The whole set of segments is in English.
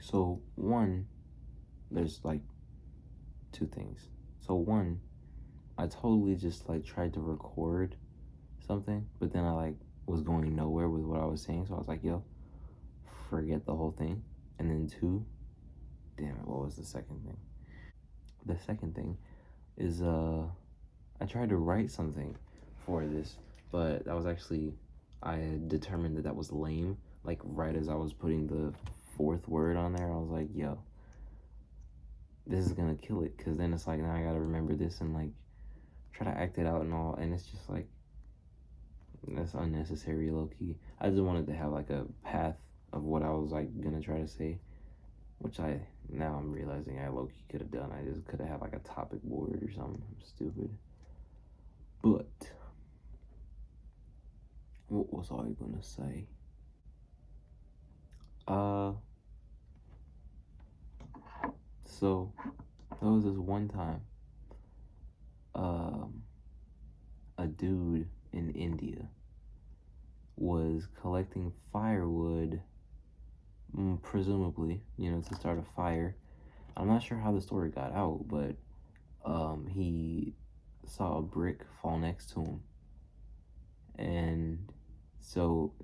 So one, there's like two things. So one, I totally just like tried to record something, but then I like was going nowhere with what I was saying. So I was like, yo, forget the whole thing. And then two, damn it, what was the second thing? The second thing is I tried to write something for this, but that was actually, I had determined that that was lame. Like right as I was putting the fourth word on there, I was like, yo, this is gonna kill it. Cause then it's like, now I gotta remember this and like try to act it out and all. And it's just like, that's unnecessary, low key. I just wanted to have like a path of what I was like gonna try to say, which I, now I'm realizing I low key could have done. I just could have had like a topic board or something stupid. But what was I gonna say? Uh, so there was this one time, um, a dude in India was collecting firewood, presumably, to start a fire. I'm not sure how the story got out, but he saw a brick fall next to him, and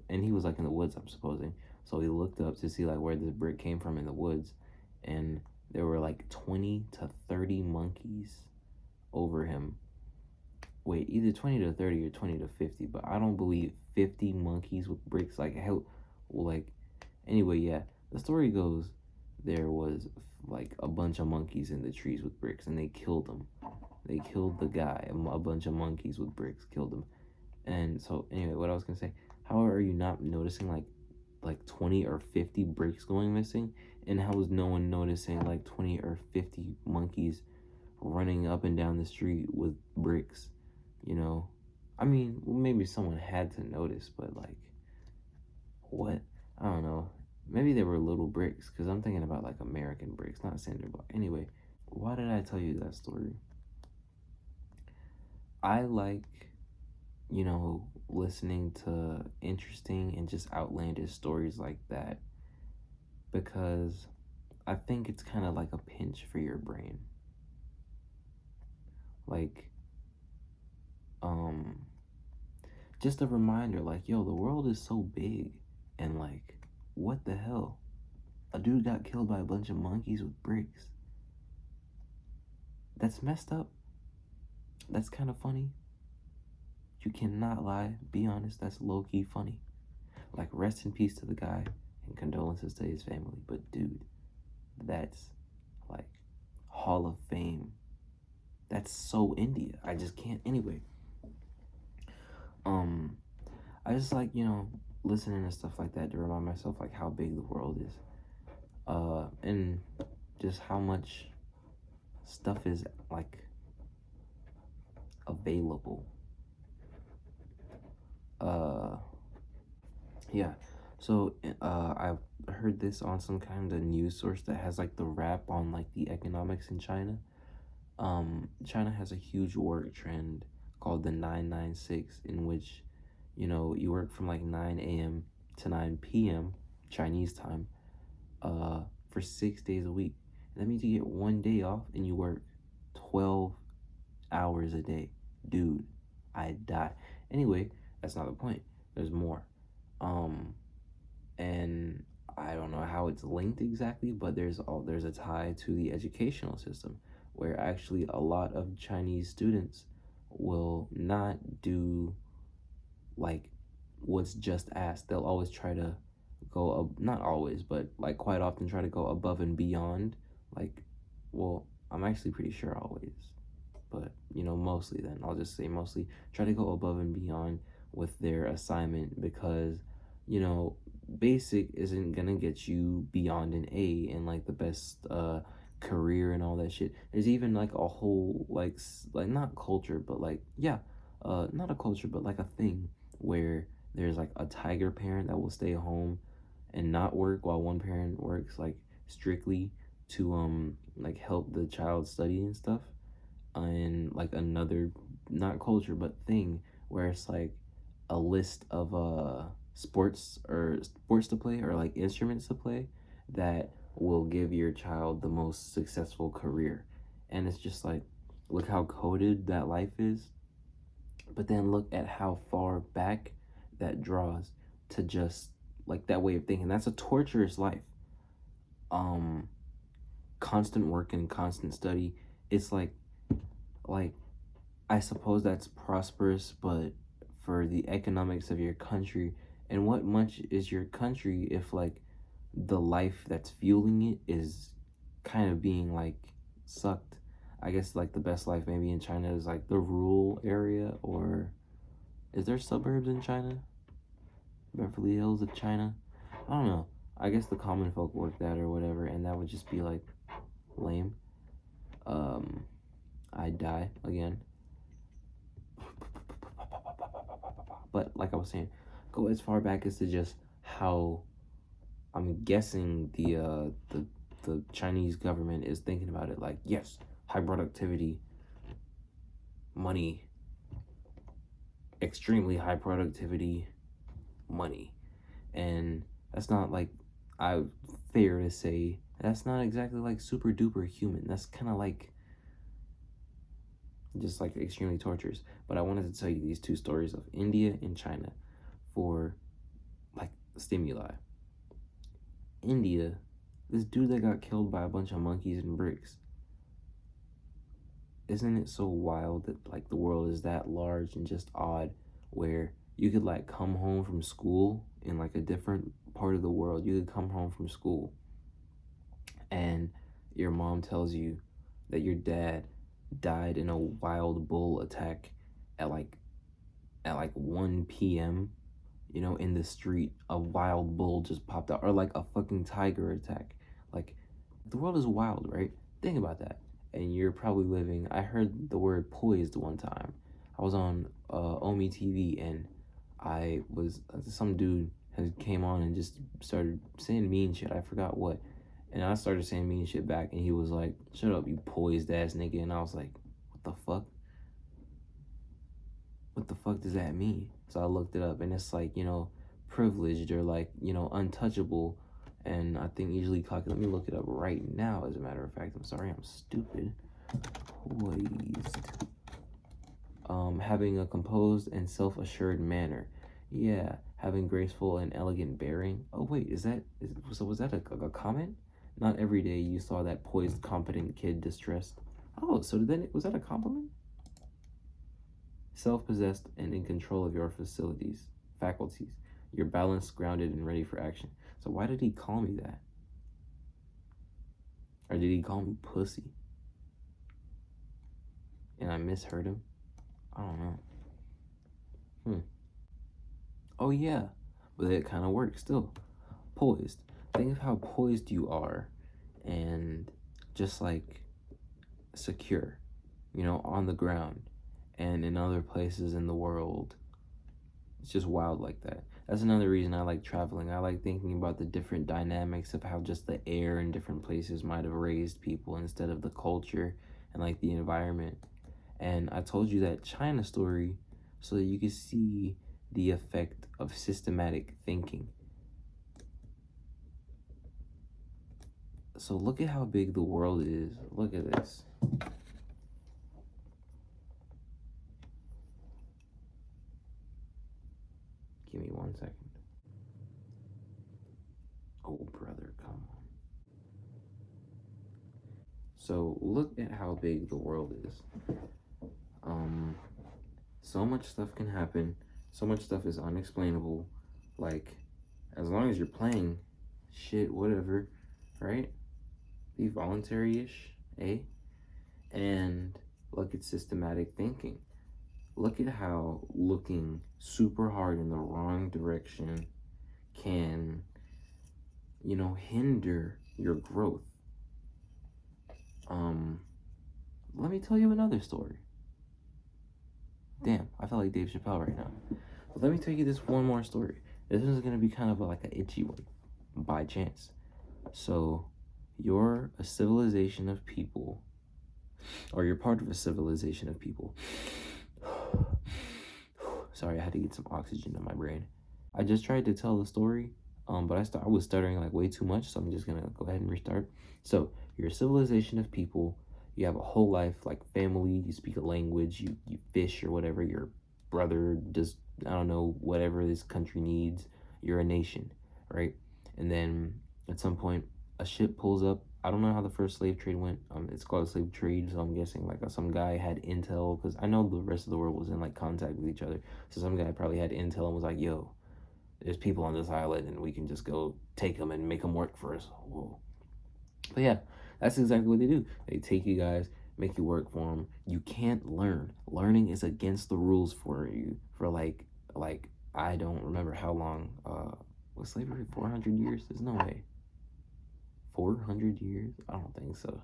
and he was like in the woods, I'm supposing. So he looked up to see like where this brick came from in the woods, and there were like 20 to 30 monkeys over him. Wait, either 20 to 30 or 20 to 50, but I don't believe 50 monkeys with bricks. Like, hell, well, like, anyway, yeah. The story goes there was like a bunch of monkeys in the trees with bricks, and they killed them. They killed the guy. A bunch of monkeys with bricks killed him. And so, anyway, what I was gonna say, how are you not noticing like 20 or 50 bricks going missing? And how is no one noticing like 20 or 50 monkeys running up and down the street with bricks, you know? I mean, maybe someone had to notice, but like, what? I don't know. Maybe they were little bricks, because I'm thinking about like American bricks, not cinder block. Anyway, why did I tell you that story? I like, listening to interesting and just outlandish stories like that because I think it's kind of like a pinch for your brain. Like, um, just a reminder, like, yo, the world is so big, and like, what the hell? A dude got killed by a bunch of monkeys with bricks. That's messed up. That's kind of funny. You cannot lie. Be honest. That's low key funny. Like, rest in peace to the guy and condolences to his family. But, dude, that's like Hall of Fame. That's so India. I just can't. Anyway, um, I just like, listening to stuff like that to remind myself like how big the world is. And just how much stuff is like available. Uh, yeah. So, I've heard this on some kind of news source that has like the wrap on like the economics in China. China has a huge work trend called the 996, in which, you work from like 9 a.m. to 9 p.m. Chinese time, for 6 days a week. And that means you get one day off and you work 12 hours a day. Dude, I die. Anyway, that's not the point. There's more. Um, and I don't know how it's linked exactly, but there's a tie to the educational system where actually a lot of Chinese students will not do like what's just asked. They'll always try to go not always, but like quite often try to go above and beyond. Like, well, I'm actually pretty sure always, but mostly. Then I'll just say mostly try to go above and beyond with their assignment because you know basic isn't gonna get you beyond an A and like the best career and all that shit. There's even like a whole like not culture but like yeah, not a culture but like a thing where there's like a tiger parent that will stay home and not work while one parent works like strictly to like help the child study and stuff. And like another, not culture but thing, where it's like a list of sports to play or like instruments to play that will give your child the most successful career. And it's just like, look how coded that life is, but then look at how far back that draws to just like that way of thinking. That's a torturous life. Um, Constant work and constant study. It's like I suppose that's prosperous, but for the economics of your country, and what much is your country if like the life that's fueling it is kind of being like sucked. I guess like the best life maybe in China is like the rural area, or is there suburbs in China? Beverly Hills of China? I don't know. I guess the common folk work that or whatever, and that would just be like lame. Um, I'd die again. But like I was saying, go as far back as to just how I'm guessing the Chinese government is thinking about it. Like, yes, high productivity, money, extremely high productivity, money, and that's not like I fair to say that's not exactly like super duper human. That's kind of like just like extremely torturous. But I wanted to tell you these two stories of India and China for like stimuli. India, this dude that got killed by a bunch of monkeys and bricks. Isn't it so wild that like the world is that large and just odd where you could like come home from school in like a different part of the world. You could come home from school and your mom tells you that your dad died in a wild bull attack at like 1 p.m. You know, in the street, a wild bull just popped out, or like a fucking tiger attack. Like, the world is wild, right? Think about that. And you're probably living. I heard the word poised one time. I was on Omi TV, and I was some dude has came on and just started saying mean shit. I forgot what, and I started saying mean shit back, and he was like, "Shut up, you poised ass nigga," and I was like, "What the fuck? What the fuck does that mean?" So I looked it up, and it's like, you know, privileged or like, you know, untouchable. And I think usually cocky. Let me look it up right now. As a matter of fact, I'm sorry, I'm stupid. Poised. Having a composed and self-assured manner. Yeah, having graceful and elegant bearing. Oh wait, so was that a comment? Not every day you saw that poised, competent kid distressed. Oh, so then was that a compliment? Self-possessed and in control of your faculties. You're balanced, grounded, and ready for action. So why did he call me that? Or did he call me pussy? And I misheard him? I don't know. Oh yeah, but it kind of works still. Poised. Think of how poised you are, and just like secure, you know, on the ground and in other places in the world. It's just wild like that. That's another reason I like traveling. I like thinking about the different dynamics of how just the air in different places might have raised people instead of the culture and like the environment. And I told you that China story so that you can see the effect of systematic thinking. So look at how big the world is. Look at this. Give me 1 second. Oh, brother, come on. So look at how big the world is. So much stuff can happen. So much stuff is unexplainable. Like, as long as you're playing, shit, whatever, right? Be voluntary-ish, eh? And look at systematic thinking. Look at how looking super hard in the wrong direction can, you know, hinder your growth. Let me tell you another story. Damn, I feel like Dave Chappelle right now. But let me tell you this one more story. This is gonna be kind of like an itchy one, by chance. So, you're a civilization of people, or you're part of a civilization of people. Sorry, I had to get some oxygen in my brain. I just tried to tell the story But I was stuttering like way too much, so I'm just gonna go ahead and restart. So you're a civilization of people. You have a whole life, like family. You speak a language. You fish or whatever. Your brother does, I don't know, whatever this country needs. You're a nation, right? And then at some point, a ship pulls up. I don't know how the first slave trade went. It's called a slave trade, so I'm guessing like some guy had intel, because I know the rest of the world was in like contact with each other. So some guy probably had intel and was like, "Yo, there's people on this island, and we can just go take them and make them work for us." Whoa. But yeah, that's exactly what they do. They take you guys, make you work for them. You can't learn. Learning is against the rules for you for like I don't remember how long. Was slavery 400 years? There's no way. 400 years? I don't think so.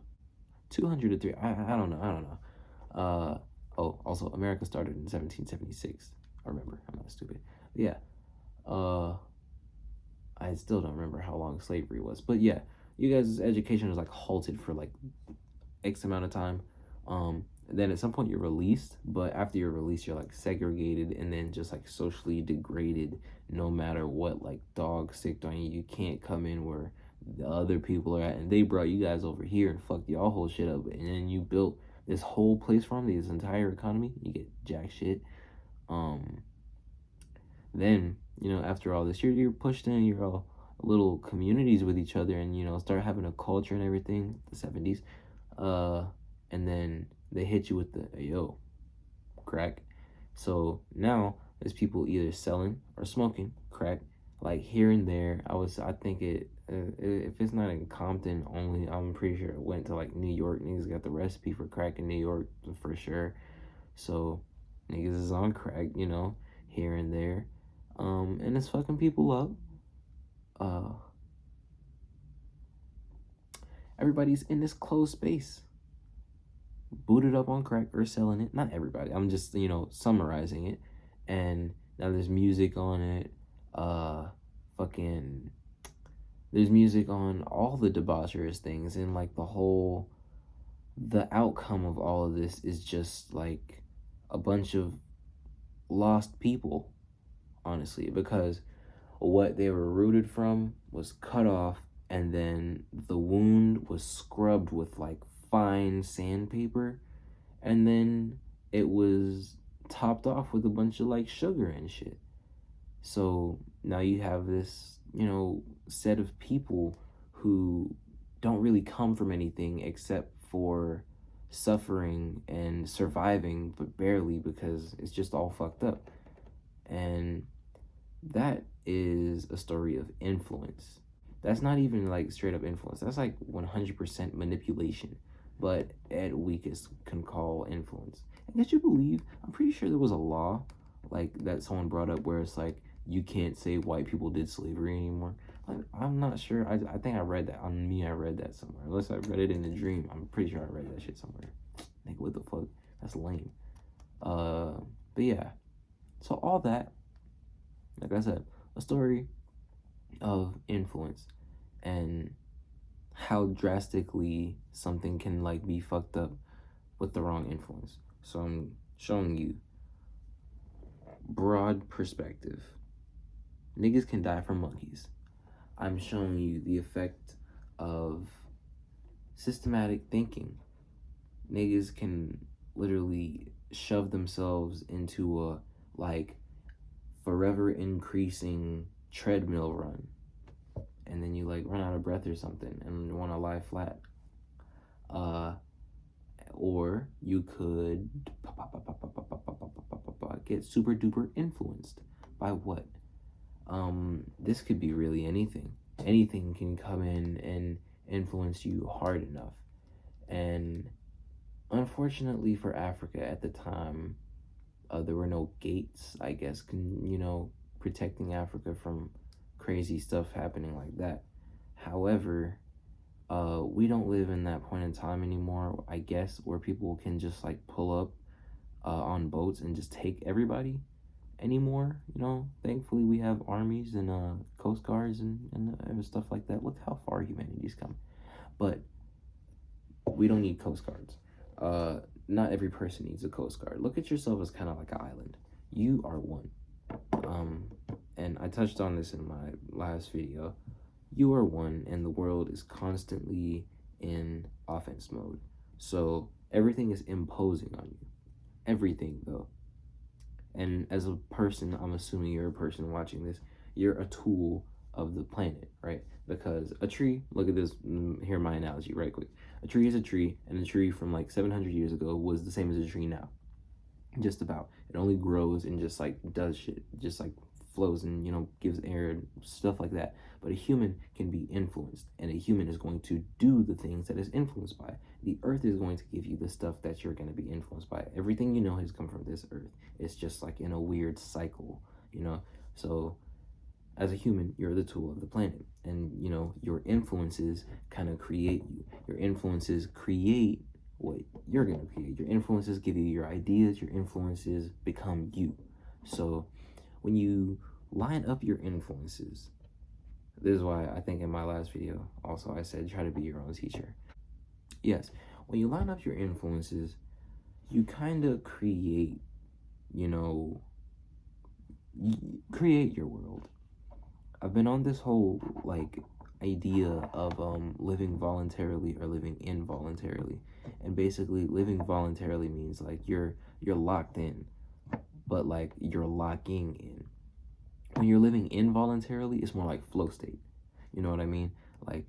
200 to 3. I don't know. I don't know. Oh, also America started in 1776. I remember. I'm not stupid. But yeah. Uh I still don't remember how long slavery was. But yeah, you guys' education is like halted for like X amount of time. Then at some point you're released, but after you're released, you're like segregated and then just like socially degraded. No matter what, like dog sicked on you, you can't come in where the other people are at, and they brought you guys over here and fucked y'all whole shit up, and then you built this whole place from this entire economy. You get jack shit. Um, then after all this, you're pushed in. You're all little communities with each other, and start having a culture and everything. The 70s, and then they hit you with the "Hey, yo, crack." So now there's people either selling or smoking crack, like here and there. I think if it's not in Compton only, I'm pretty sure it went to like New York. Niggas got the recipe for crack in New York for sure. So niggas is on crack, here and there. And it's fucking people up. Uh, everybody's in this closed space, booted up on crack or selling it. Not everybody. I'm just, summarizing it. And now there's music on it. Fucking there's music on all the debaucherous things, and like the outcome of all of this is just like a bunch of lost people, honestly, because what they were rooted from was cut off, and then the wound was scrubbed with like fine sandpaper, and then it was topped off with a bunch of like sugar and shit. So now you have this, set of people who don't really come from anything except for suffering and surviving, but barely, because it's just all fucked up. And that is a story of influence. That's not even like straight up influence. That's like 100% manipulation, but at weakest can call influence. And did you believe? I'm pretty sure there was a law like that someone brought up where it's like you can't say white people did slavery anymore. Like, I'm not sure. I think I read that on me. I read that somewhere. Unless I read it in a dream. I'm pretty sure I read that shit somewhere. Like, what the fuck? That's lame. But yeah. So all that, like I said, a story of influence and how drastically something can like be fucked up with the wrong influence. So I'm showing you broad perspective. Niggas can die from monkeys. I'm showing you the effect of systematic thinking. Niggas can literally shove themselves into a like forever increasing treadmill run, and then you like run out of breath or something and want to lie flat. Or you could get super duper influenced by what? This could be really anything. Anything can come in and influence you hard enough. And unfortunately for Africa at the time, there were no gates, I guess, protecting Africa from crazy stuff happening like that. However, we don't live in that point in time anymore, I guess, where people can just like pull up on boats and just take everybody anymore. Thankfully we have armies and coast guards and stuff like that. Look how far humanity's come. But we don't need coast guards. Not every person needs a coast guard. Look at yourself as kind of like an island. You are one. and I touched on this in my last video. You are one, and the world is constantly in offense mode. So everything is imposing on you. Everything, though. And as a person, I'm assuming you're a person watching this, you're a tool of the planet, right? Because a tree, look at this, hear my analogy right quick. A tree is a tree, and a tree from like 700 years ago was the same as a tree now. Just about. It only grows and just like does shit, just like flows and, gives air and stuff like that. But a human can be influenced, and a human is going to do the things that is influenced by. The earth is going to give you the stuff that you're going to be influenced by. Everything you know has come from this earth. It's just like in a weird cycle, you know? So as a human, you're the tool of the planet. And, your influences kind of create you. Your influences create what you're going to create. Your influences give you your ideas. Your influences become you. So when you line up your influences, this is why I think in my last video also I said try to be your own teacher. Yes, when you line up your influences, you kind of create, you know, create your world. I've been on this whole like idea of living voluntarily or living involuntarily. And basically living voluntarily means like you're locked in, but like you're locking in. When you're living involuntarily, it's more like flow state. You know what I mean? Like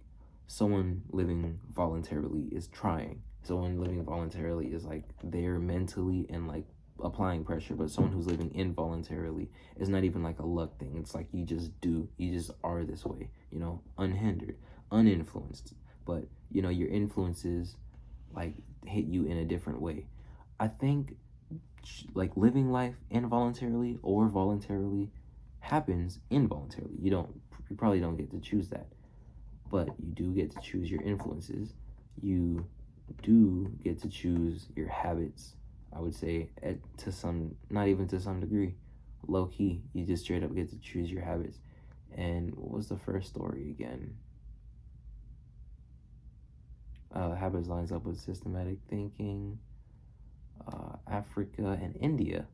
someone living voluntarily is trying. Someone living voluntarily is like they're mentally and like applying pressure, but someone who's living involuntarily is not even like a luck thing. It's like you just do, you just are this way, unhindered, uninfluenced. But your influences like hit you in a different way. I think like living life involuntarily or voluntarily happens involuntarily. You probably don't get to choose that, but you do get to choose your influences. You do get to choose your habits. I would say to some, not even to some degree, low key, you just straight up get to choose your habits. And what was the first story again? Habits lines up with systematic thinking. Africa and India.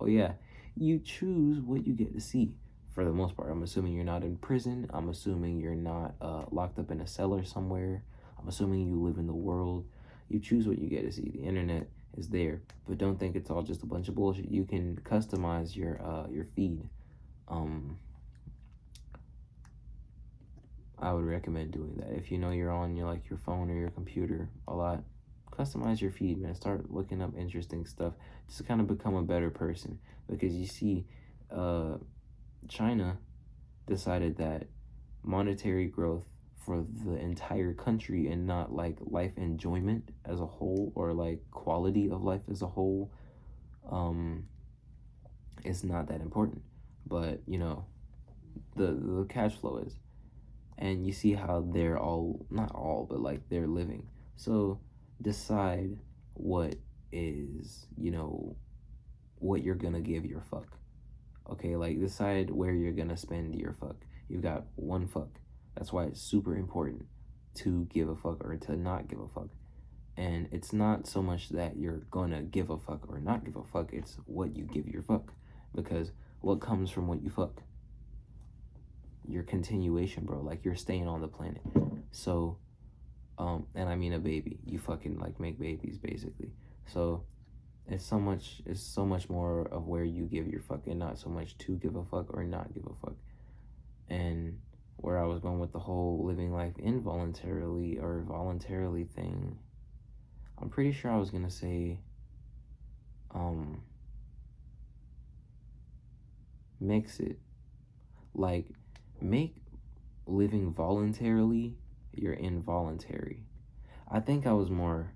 Oh yeah, you choose what you get to see for the most part. I'm assuming you're not in prison. I'm assuming you're not locked up in a cellar somewhere. I'm assuming you live in the world. You choose what you get to see. The internet is there, but don't think it's all just a bunch of bullshit. You can customize your feed. I would recommend doing that if you know you're on your phone or your computer a lot. Customize your feed, man. Start looking up interesting stuff just to kind of become a better person. Because you see, China decided that monetary growth for the entire country and not like life enjoyment as a whole or like quality of life as a whole is not that important. But the cash flow is, and you see how they're all, not all, but like they're living. So decide what is, what you're gonna give your fuck. Okay, like decide where you're gonna spend your fuck. You've got one fuck. That's why it's super important to give a fuck or to not give a fuck. And it's not so much that you're gonna give a fuck or not give a fuck, it's what you give your fuck. Because what comes from what you fuck? Your continuation, bro. Like you're staying on the planet. So and I mean a baby. You fucking like make babies basically. So it's so much more of where you give your fuck and not so much to give a fuck or not give a fuck. And where I was going with the whole living life involuntarily or voluntarily thing, I'm pretty sure I was gonna say mix it. Like make living voluntarily your involuntary. I think I was more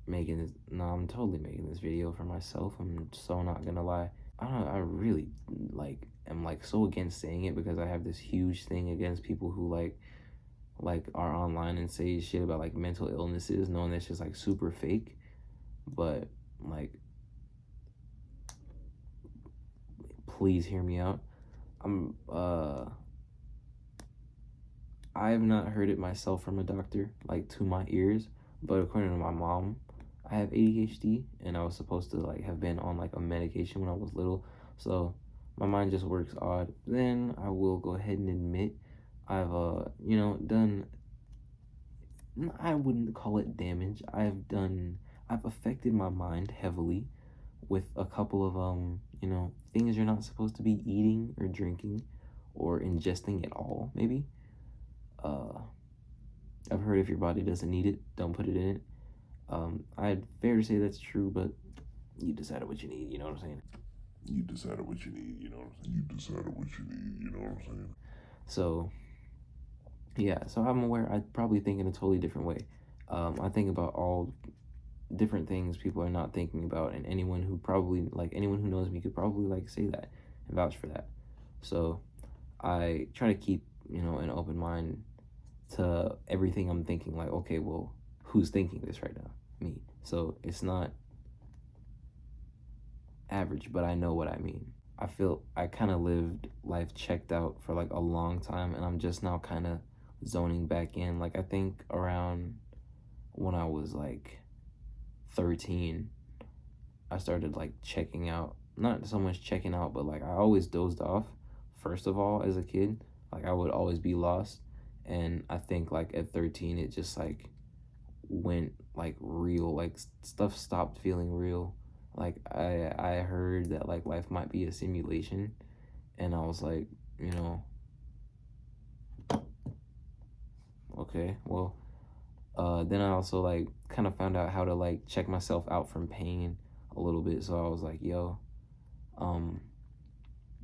making this, no, I'm totally making this video for myself. I'm so not gonna lie. I don't know, I really like am like so against saying it because I have this huge thing against people who like are online and say shit about like mental illnesses, knowing that's just like super fake. But like please hear me out. I have not heard it myself from a doctor, like to my ears, but according to my mom, I have ADHD and I was supposed to like have been on like a medication when I was little. So my mind just works odd, then I will go ahead and admit I've done, I wouldn't call it damage. I've affected my mind heavily with a couple of things you're not supposed to be eating or drinking or ingesting at all, maybe. Uh I've heard if your body doesn't need it, don't put it in it. I'd fair to say that's true, but you decided what you need, you know what I'm saying? You decided what you need, you know what I'm saying? You decided what you need, you know what I'm saying? So yeah, so I'm aware I probably think in a totally different way. I think about all different things people are not thinking about, and anyone who knows me could probably like say that and vouch for that. So I try to keep an open mind to everything I'm thinking. Like, okay, well, who's thinking this right now? Me. So it's not average, but I know what I mean. I feel I kind of lived life checked out for like a long time, and I'm just now kind of zoning back in. Like, I think around when I was like 13, I started like checking out. Not so much checking out, but like I always dozed off, first of all, as a kid. Like, I would always be lost. And I think like at 13, it just like went like real. Like, stuff stopped feeling real. Like, I heard that like life might be a simulation, and I was like, you know, okay, well, then I also like kind of found out how to like check myself out from pain a little bit. So I was like, yo, um,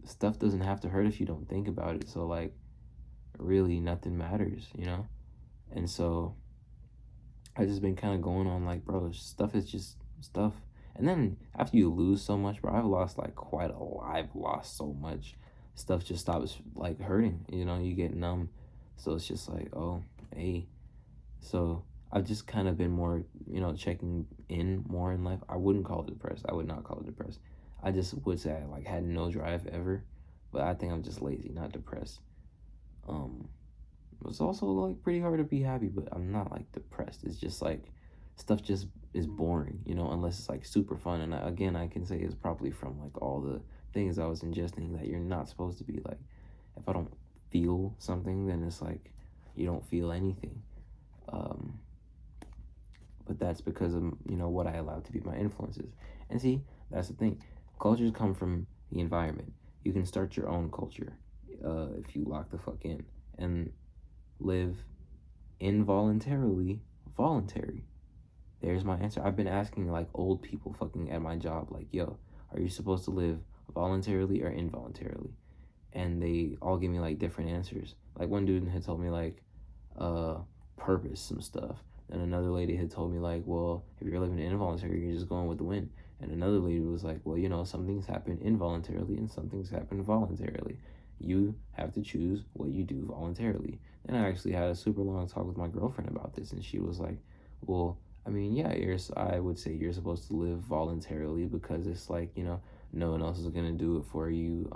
stuff doesn't have to hurt if you don't think about it. So like, really, nothing matters, you know. And so I just been kind of going on like, bro, stuff is just stuff. And then after you lose so much, bro, I've lost like quite a lot. I've lost so much. Stuff just stops like hurting. You know, you get numb. So it's just like, oh, hey. So I've just kind of been more, checking in more in life. I wouldn't call it depressed. I would not call it depressed. I just would say I like had no drive ever. But I think I'm just lazy, not depressed. Um, it's also like pretty hard to be happy, but I'm not like depressed. It's just like stuff just is boring, unless it's like super fun. And again, I can say it's probably from like all the things I was ingesting that you're not supposed to be like. If I don't feel something, then it's like you don't feel anything. Um, but that's because of what I allowed to be my influences. And see, that's the thing. Cultures come from the environment. You can start your own culture if you lock the fuck in and live involuntarily voluntary. There's my answer. I've been asking like old people fucking at my job, like, yo, are you supposed to live voluntarily or involuntarily? And they all give me like different answers. Like, one dude had told me like uh purpose some stuff. And another lady had told me like, well, if you're living involuntary, you're just going with the wind. And another lady was like, well, some things happen involuntarily and some things happen voluntarily. You have to choose what you do voluntarily. And I actually had a super long talk with my girlfriend about this, and she was like, well, I mean, yeah, I would say you're supposed to live voluntarily because it's like, no one else is gonna do it for you.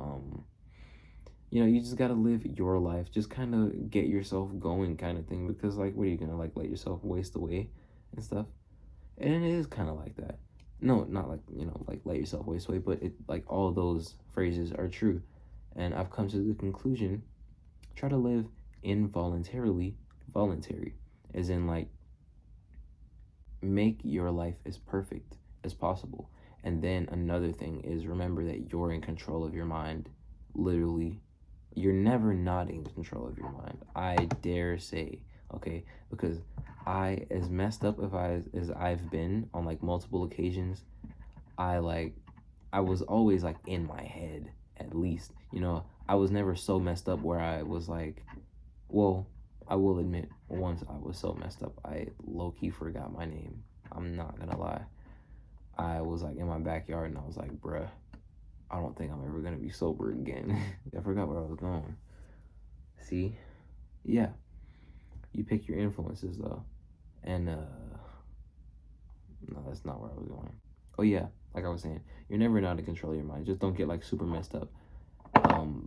You just gotta live your life. Just kind of get yourself going, kind of thing. Because like, what are you gonna like let yourself waste away and stuff? And it is kind of like that. No, not like like let yourself waste away, but it like all those phrases are true. And I've come to the conclusion: try to live involuntarily voluntary, as in like make your life as perfect as possible. And then another thing is remember that you're in control of your mind, literally. You're never not in control of your mind. I dare say, okay, because as messed up as I've been on like multiple occasions, I like I was always like in my head at least. I was never so messed up where I was like, well, I will admit once I was so messed up, I low key forgot my name. I'm not gonna lie. I was like in my backyard and I was like, bruh, I don't think I'm ever gonna be sober again. I forgot where I was going. See? Yeah. You pick your influences though. And no, that's not where I was going. Oh yeah, like I was saying, you're never not in control of your mind. Just don't get like super messed up.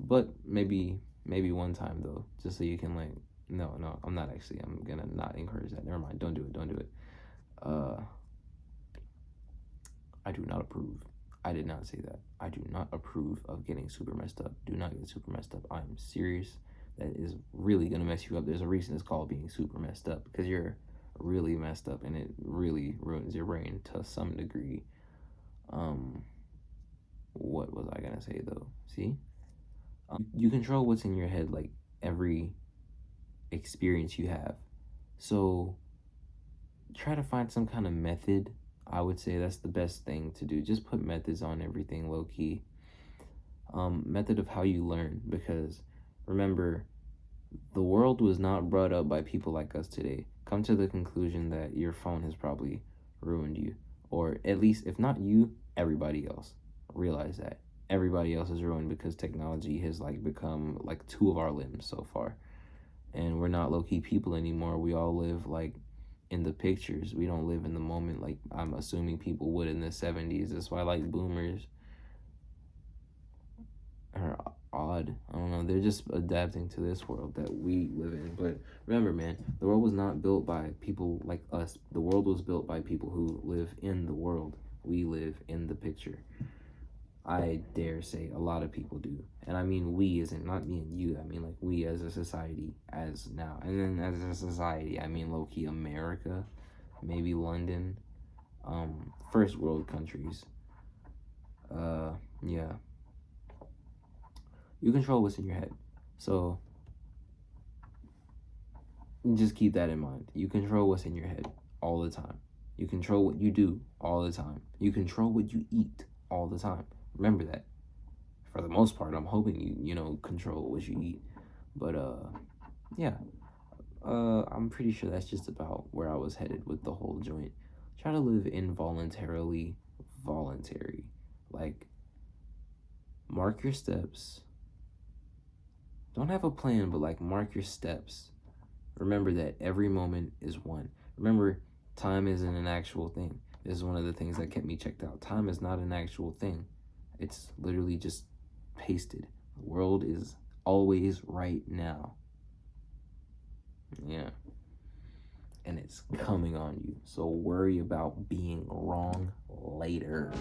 But maybe one time though, just so you can like no, I'm not actually. I'm gonna not encourage that. Never mind. Don't do it. Uh I do not approve. I did not say that. I do not approve of getting super messed up. Do not get super messed up. I'm serious. That is really gonna mess you up. There's a reason it's called being super messed up, because you're really messed up and it really ruins your brain to some degree. What was I gonna say though? See? You control what's in your head, like every experience you have. So try to find some kind of method. I would say that's the best thing to do. Just put methods on everything, low key. Method of how you learn, because remember, the world was not brought up by people like us today. Come to the conclusion that your phone has probably ruined you, or at least, if not you, everybody else. Realize that everybody else is ruined because technology has like become like two of our limbs so far, and we're not low-key people anymore. We all live like in the pictures. We don't live in the moment like I'm assuming people would in the 70s. That's why like boomers are odd. I don't know. They're just adapting to this world that we live in. But remember, man, the world was not built by people like us. The world was built by people who live in the world. We live in the picture. I dare say a lot of people do. And I mean we isn't not me and you. I mean like we as a society as now. And then as a society, I mean low key America, maybe London, first world countries. Yeah. You control what's in your head. So just keep that in mind. You control what's in your head all the time. You control what you do all the time. You control what you eat all the time. Remember that. For the most part, I'm hoping you control what you eat. But yeah. I'm pretty sure that's just about where I was headed with the whole joint. Try to live involuntarily voluntary. Like, mark your steps. Don't have a plan, but like mark your steps. Remember that every moment is one. Remember, time isn't an actual thing. This is one of the things that kept me checked out. Time is not an actual thing. It's literally just pasted. The world is always right now. Yeah. And it's coming on you. So worry about being wrong later.